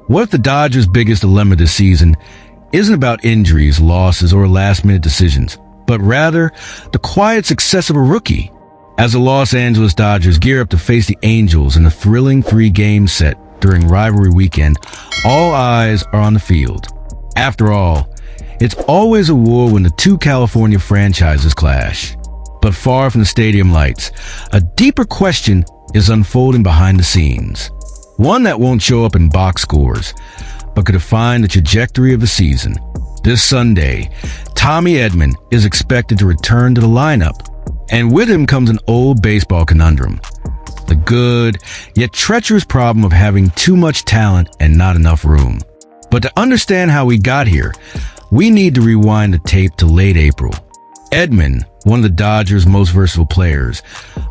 What if the Dodgers' biggest dilemma this season isn't about injuries, losses, or last-minute decisions, but rather the quiet success of a rookie? As the Los Angeles Dodgers gear up to face the Angels in a thrilling 3-game set during Rivalry Weekend, all eyes are on the field. After all, it's always a war when the two California franchises clash. But far from the stadium lights, a deeper question is unfolding behind the scenes. One that won't show up in box scores, but could define the trajectory of the season. This Sunday, Tommy Edman is expected to return to the lineup, and with him comes an old baseball conundrum. The good, yet treacherous problem of having too much talent and not enough room. But to understand how we got here, we need to rewind the tape to late April. Edman, one of the Dodgers' most versatile players,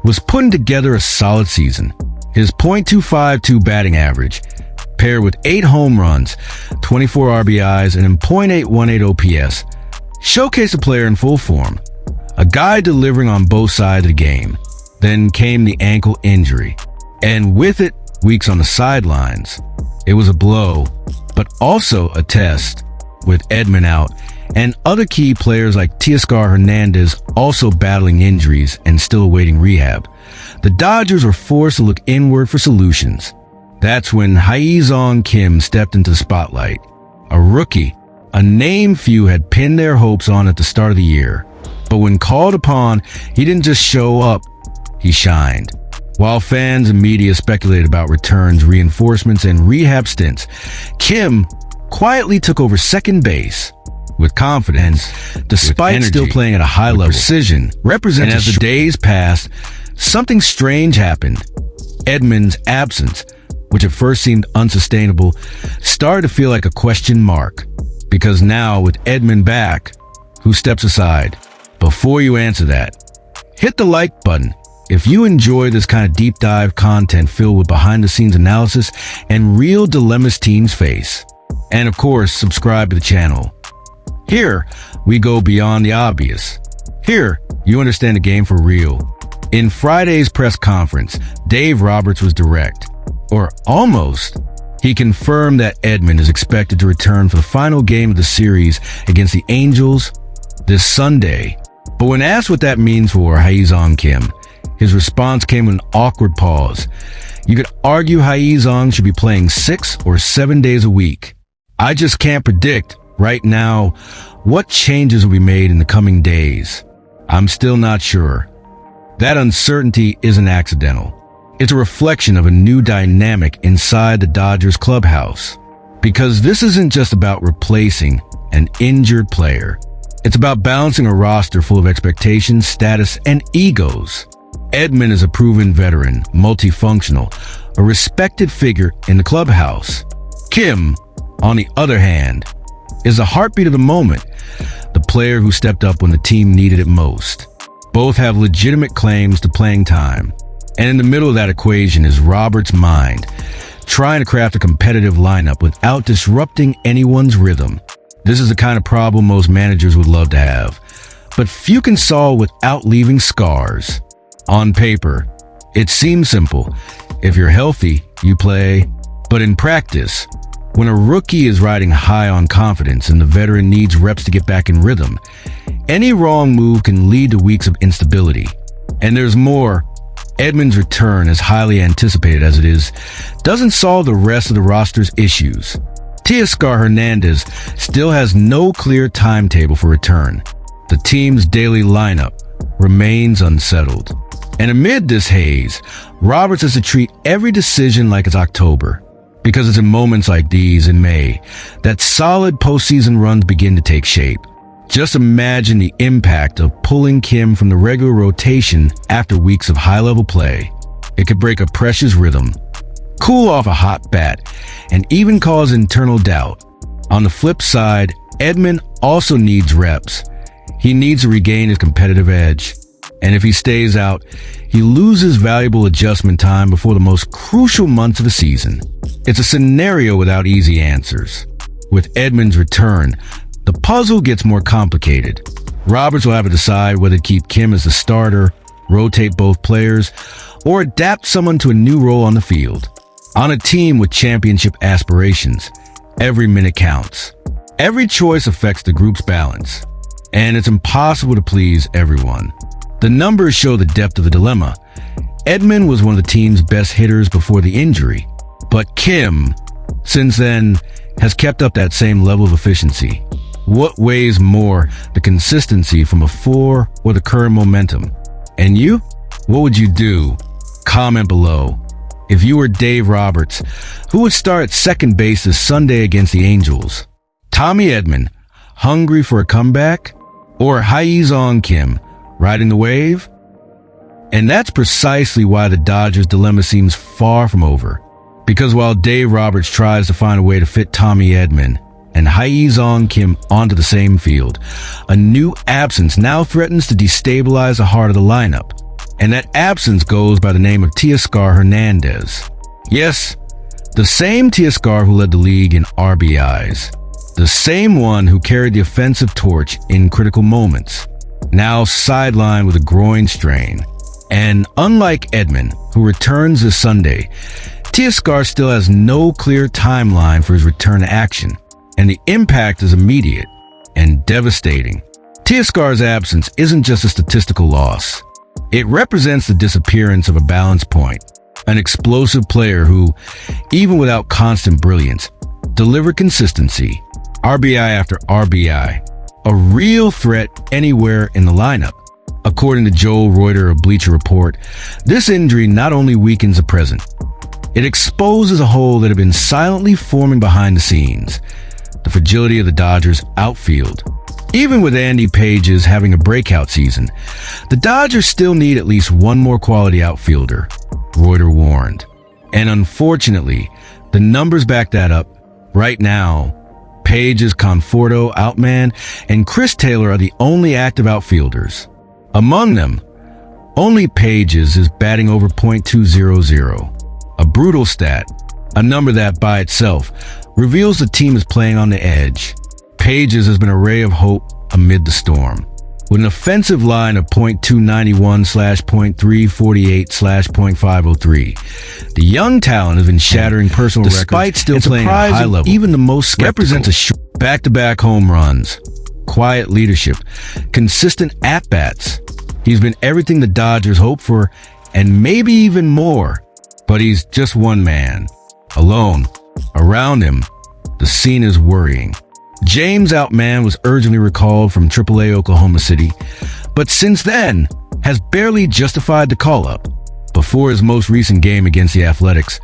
was putting together a solid season. His .252 batting average, paired with 8 home runs, 24 RBIs, and a .818 OPS, showcased a player in full form. A guy delivering on both sides of the game. Then came the ankle injury, and with it, weeks on the sidelines. It was a blow, but also a test, with Edman out, and other key players like Teoscar Hernández also battling injuries and still awaiting rehab. The Dodgers were forced to look inward for solutions. That's when Hyeseong Kim stepped into the spotlight. A rookie, a name few had pinned their hopes on at the start of the year. But when called upon, he didn't just show up, he shined. While fans and media speculated about returns, reinforcements, and rehab stints, Kim quietly took over second base with confidence, despite energy, still playing at a high level. Precision represented. And as the days passed, something strange happened. Edman's absence, which at first seemed unsustainable, started to feel like a question mark. Because now, with Edman back, who steps aside? Before you answer that, hit the like button if you enjoy this kind of deep dive content filled with behind-the-scenes analysis and real dilemmas teams face. And of course, subscribe to the channel. Here, we go beyond the obvious. Here, you understand the game for real. In Friday's press conference, Dave Roberts was direct, or almost. He confirmed that Edman is expected to return for the final game of the series against the Angels this Sunday. But when asked what that means for Hyeseong Kim, his response came with an awkward pause. You could argue Hyeseong should be playing 6 or 7 days a week. I just can't predict, right now, what changes will be made in the coming days. I'm still not sure. That uncertainty isn't accidental. It's a reflection of a new dynamic inside the Dodgers clubhouse. Because this isn't just about replacing an injured player. It's about balancing a roster full of expectations, status, and egos. Edman is a proven veteran, multifunctional, a respected figure in the clubhouse. Kim, on the other hand, is the heartbeat of the moment, the player who stepped up when the team needed it most. Both have legitimate claims to playing time. And in the middle of that equation is Roberts' mind, trying to craft a competitive lineup without disrupting anyone's rhythm. This is the kind of problem most managers would love to have, but few can solve without leaving scars. On paper, it seems simple. If you're healthy, you play. But in practice, when a rookie is riding high on confidence and the veteran needs reps to get back in rhythm, any wrong move can lead to weeks of instability. And there's more. Edman's return, as highly anticipated as it is, doesn't solve the rest of the roster's issues. Teoscar Hernández still has no clear timetable for return. The team's daily lineup remains unsettled. And amid this haze, Roberts has to treat every decision like it's October. Because it's in moments like these in May that solid postseason runs begin to take shape. Just imagine the impact of pulling Kim from the regular rotation after weeks of high-level play. It could break a precious rhythm, cool off a hot bat, and even cause internal doubt. On the flip side, Edman also needs reps. He needs to regain his competitive edge. And if he stays out, he loses valuable adjustment time before the most crucial months of the season. It's a scenario without easy answers. With Edman's return, the puzzle gets more complicated. Roberts will have to decide whether to keep Kim as the starter, rotate both players, or adapt someone to a new role on the field. On a team with championship aspirations, every minute counts. Every choice affects the group's balance, and it's impossible to please everyone. The numbers show the depth of the dilemma. Edman was one of the team's best hitters before the injury, but Kim, since then, has kept up that same level of efficiency. What weighs more, the consistency from before or the current momentum? And you? What would you do? Comment below. If you were Dave Roberts, who would start at second base this Sunday against the Angels? Tommy Edman, hungry for a comeback? Or Hyeseong Kim, riding the wave? And that's precisely why the Dodgers' dilemma seems far from over. Because while Dave Roberts tries to find a way to fit Tommy Edman and Hyeseong Kim onto the same field, a new absence now threatens to destabilize the heart of the lineup. And that absence goes by the name of Teoscar Hernández. Yes, the same Teoscar who led the league in RBIs. The same one who carried the offensive torch in critical moments. Now sidelined with a groin strain. And unlike Edman, who returns this Sunday, Teoscar still has no clear timeline for his return to action, and the impact is immediate and devastating. Teoscar's absence isn't just a statistical loss. It represents the disappearance of a balance point, an explosive player who, even without constant brilliance, delivered consistency, RBI after RBI, a real threat anywhere in the lineup. According to Joel Reuter of Bleacher Report, this injury not only weakens the present, it exposes a hole that had been silently forming behind the scenes, the fragility of the Dodgers' outfield. Even with Andy Pages having a breakout season, the Dodgers still need at least one more quality outfielder, Reuter warned. And unfortunately, the numbers back that up. Right now, Pages, Conforto, Outman, and Chris Taylor are the only active outfielders. Among them, only Pages is batting over .200, a brutal stat, a number that by itself reveals the team is playing on the edge. Pages has been a ray of hope amid the storm. With an offensive line of .291/.348/.503, the young talent has been shattering personal records despite still playing at a high level. Even the most skeptical represents a back-to-back home runs, quiet leadership, consistent at-bats. He's been everything the Dodgers hoped for, and maybe even more. But he's just one man, alone. Around him, the scene is worrying. James Outman was urgently recalled from AAA Oklahoma City, but since then has barely justified the call-up. Before his most recent game against the Athletics,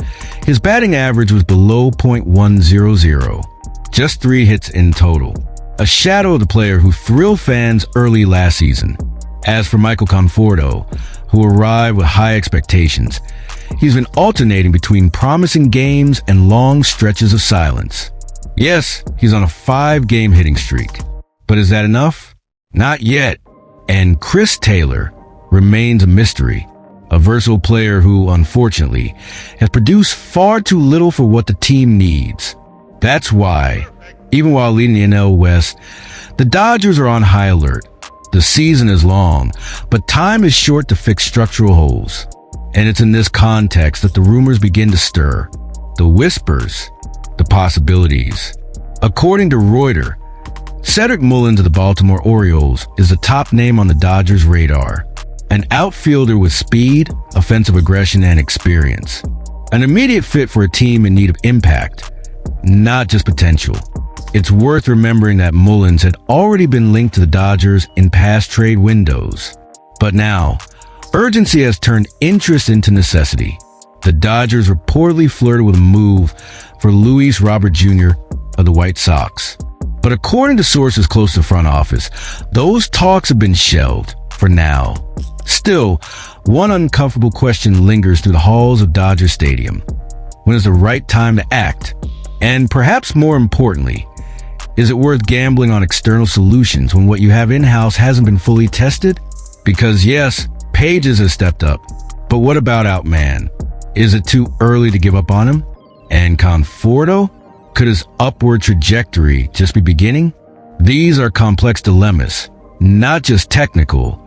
his batting average was below .100, just 3 hits in total. A shadow of the player who thrilled fans early last season. As for Michael Conforto, who arrived with high expectations, he's been alternating between promising games and long stretches of silence. Yes, he's on a 5-game hitting streak. But is that enough? Not yet. And Chris Taylor remains a mystery, a versatile player who, unfortunately, has produced far too little for what the team needs. That's why, even while leading the NL West, the Dodgers are on high alert. The season is long, but time is short to fix structural holes. And it's in this context that the rumors begin to stir. The whispers, the possibilities. According to Reuter, Cedric Mullins of the Baltimore Orioles is the top name on the Dodgers' radar. An outfielder with speed, offensive aggression, and experience. An immediate fit for a team in need of impact, not just potential. It's worth remembering that Mullins had already been linked to the Dodgers in past trade windows. But now, urgency has turned interest into necessity. The Dodgers reportedly flirted with a move for Luis Robert Jr. of the White Sox. But according to sources close to the front office, those talks have been shelved for now. Still, one uncomfortable question lingers through the halls of Dodger Stadium. When is the right time to act? And perhaps more importantly, is it worth gambling on external solutions when what you have in-house hasn't been fully tested? Because yes, Pages has stepped up, but what about Outman? Is it too early to give up on him? And Conforto? Could his upward trajectory just be beginning? These are complex dilemmas, not just technical,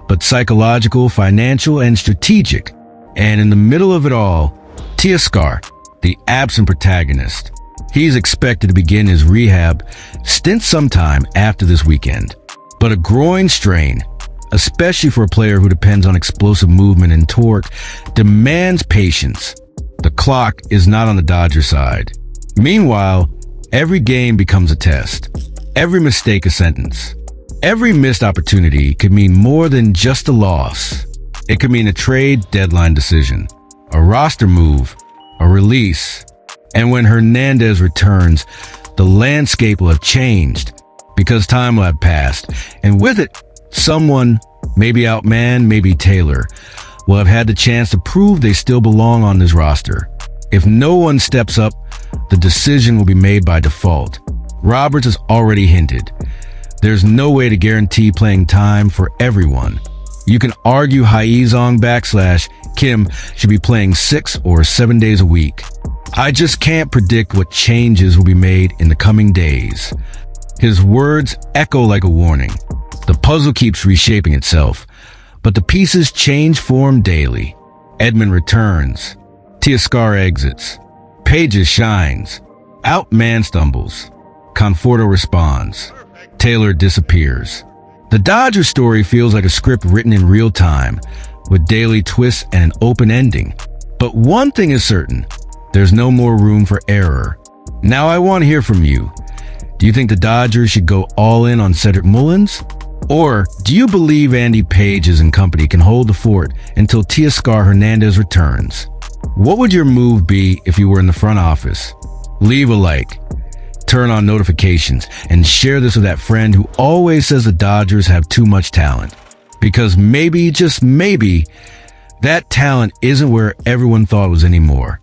but psychological, financial, and strategic. And in the middle of it all, Teoscar, the absent protagonist. He's expected to begin his rehab stint sometime after this weekend. But a groin strain, especially for a player who depends on explosive movement and torque, demands patience. The clock is not on the Dodgers' side. Meanwhile, every game becomes a test. Every mistake a sentence. Every missed opportunity could mean more than just a loss. It could mean a trade deadline decision, a roster move, a release. And when Hernandez returns, the landscape will have changed because time will have passed. And with it, someone, maybe Outman, maybe Taylor, will have had the chance to prove they still belong on this roster. If no one steps up, the decision will be made by default. Roberts has already hinted. There's no way to guarantee playing time for everyone. You can argue Hyeseong / Kim should be playing 6 or 7 days a week. I just can't predict what changes will be made in the coming days. His words echo like a warning. The puzzle keeps reshaping itself, but the pieces change form daily. Edman returns. Teoscar exits. Pages shines. Outman stumbles. Conforto responds. Taylor disappears. The Dodgers story feels like a script written in real time, with daily twists and an open ending. But one thing is certain, there's no more room for error. Now I want to hear from you. Do you think the Dodgers should go all in on Cedric Mullins? Or do you believe Andy Pages and company can hold the fort until Teoscar Hernández returns? What would your move be if you were in the front office? Leave a like, turn on notifications, and share this with that friend who always says the Dodgers have too much talent. Because maybe, just maybe, that talent isn't where everyone thought it was anymore.